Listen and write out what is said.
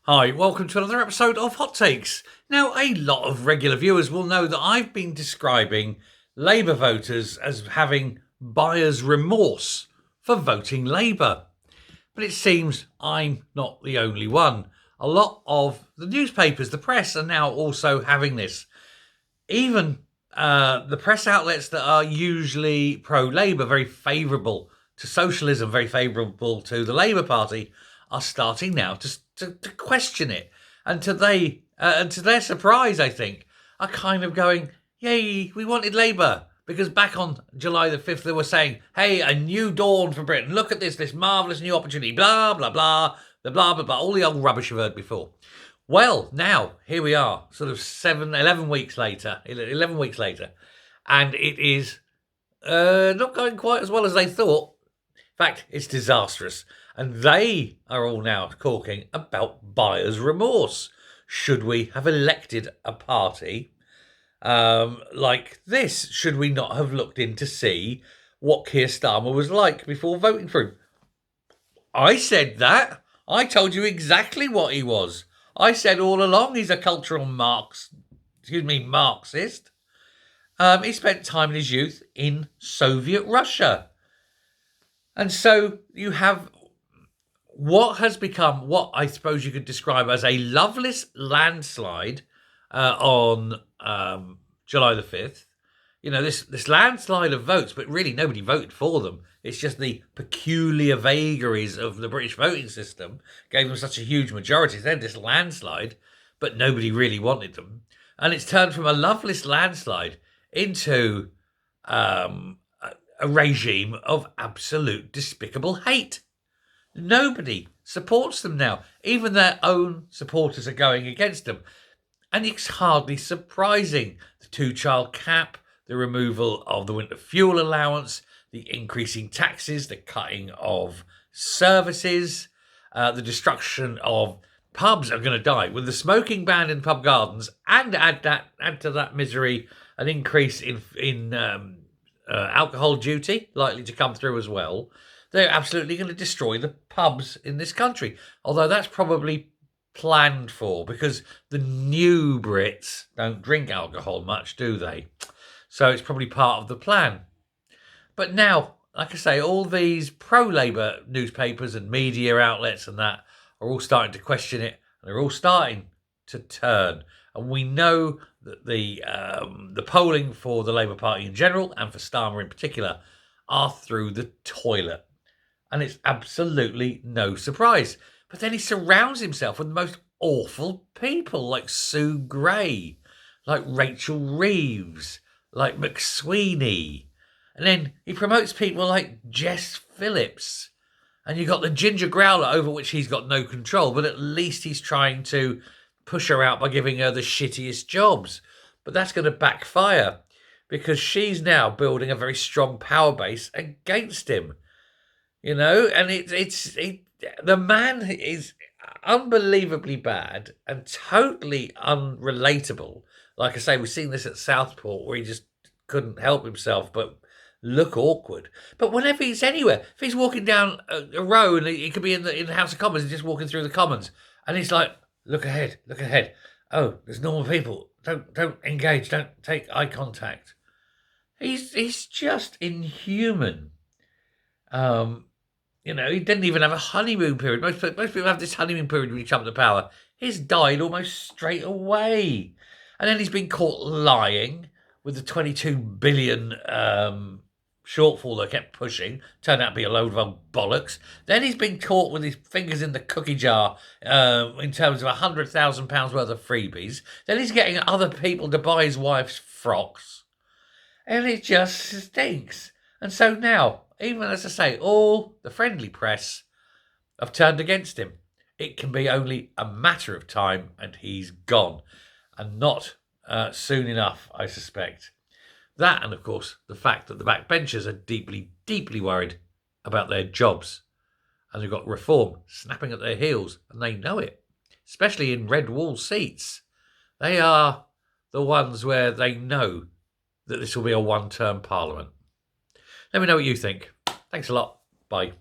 Hi, welcome to another episode of Hot Takes. Now, a lot of regular viewers will know that I've been describing Labour voters as having buyer's remorse for voting Labour. But it seems I'm not the only one. A lot of the newspapers, the press, are now also having this. Even the press outlets that are usually pro-Labour, very favourable to socialism, very favourable to the Labour Party, are starting now to question it. And to their surprise, I think, are kind of going, yay, we wanted Labour. Because back on July the 5th, they were saying, hey, a new dawn for Britain. Look at this marvellous new opportunity. Blah, blah, blah, the blah, blah, blah. All the old rubbish you've heard before. Well, now, here we are, sort of 11 weeks later, and it is not going quite as well as they thought. In fact, it's disastrous. And they are all now talking about buyer's remorse. Should we have elected a party like this? Should we not have looked in to see what Keir Starmer was like before voting for him? I said that. I told you exactly what he was. I said all along he's a cultural Marxist. He spent time in his youth in Soviet Russia. And so you have what has become what I suppose you could describe as a loveless landslide on July the 5th. You know, this landslide of votes, but really nobody voted for them. It's just the peculiar vagaries of the British voting system gave them such a huge majority. They had this landslide, but nobody really wanted them. And it's turned from a loveless landslide into a regime of absolute despicable hate. Nobody supports them now. Even their own supporters are going against them. And it's hardly surprising. The two-child cap, the removal of the winter fuel allowance, the increasing taxes, the cutting of services, the destruction of pubs are going to die. With the smoking ban in pub gardens, and add to that misery an increase in alcohol duty likely to come through as well. They're absolutely going to destroy the pubs in this country. Although that's probably planned for, because the new Brits don't drink alcohol much, do they? So it's probably part of the plan. But now, like I say, all these pro-Labour newspapers and media outlets and that are all starting to question it, and they're all starting to turn. And we know that the polling for the Labour Party in general, and for Starmer in particular, are through the toilet. And it's absolutely no surprise. But then he surrounds himself with the most awful people, like Sue Gray, like Rachel Reeves, like McSweeney. And then he promotes people like Jess Phillips. And you've got the Ginger Growler, over which he's got no control, but at least he's trying to push her out by giving her the shittiest jobs. But that's going to backfire, because she's now building a very strong power base against him. You know, and the man is unbelievably bad and totally unrelatable. Like I say, we've seen this at Southport, where he just couldn't help himself but look awkward. But whenever he's anywhere, if he's walking down a row, and he could be in the House of Commons, and just walking through the Commons, and he's like, look ahead. Oh, there's normal people. Don't engage. Don't take eye contact. He's just inhuman. You know, he didn't even have a honeymoon period. Most people have this honeymoon period when you come to power. His died almost straight away. And then he's been caught lying with the 22 billion shortfall they kept pushing. Turned out to be a load of old bollocks. Then he's been caught with his fingers in the cookie jar in terms of £100,000 worth of freebies. Then he's getting other people to buy his wife's frocks. And it just stinks. And so now, even as I say, all the friendly press have turned against him. It can be only a matter of time and he's gone. And not soon enough, I suspect. That, and of course, the fact that the backbenchers are deeply, deeply worried about their jobs. And they've got reform snapping at their heels, and they know it. Especially in red wall seats. They are the ones where they know that this will be a one-term parliament. Let me know what you think. Thanks a lot. Bye.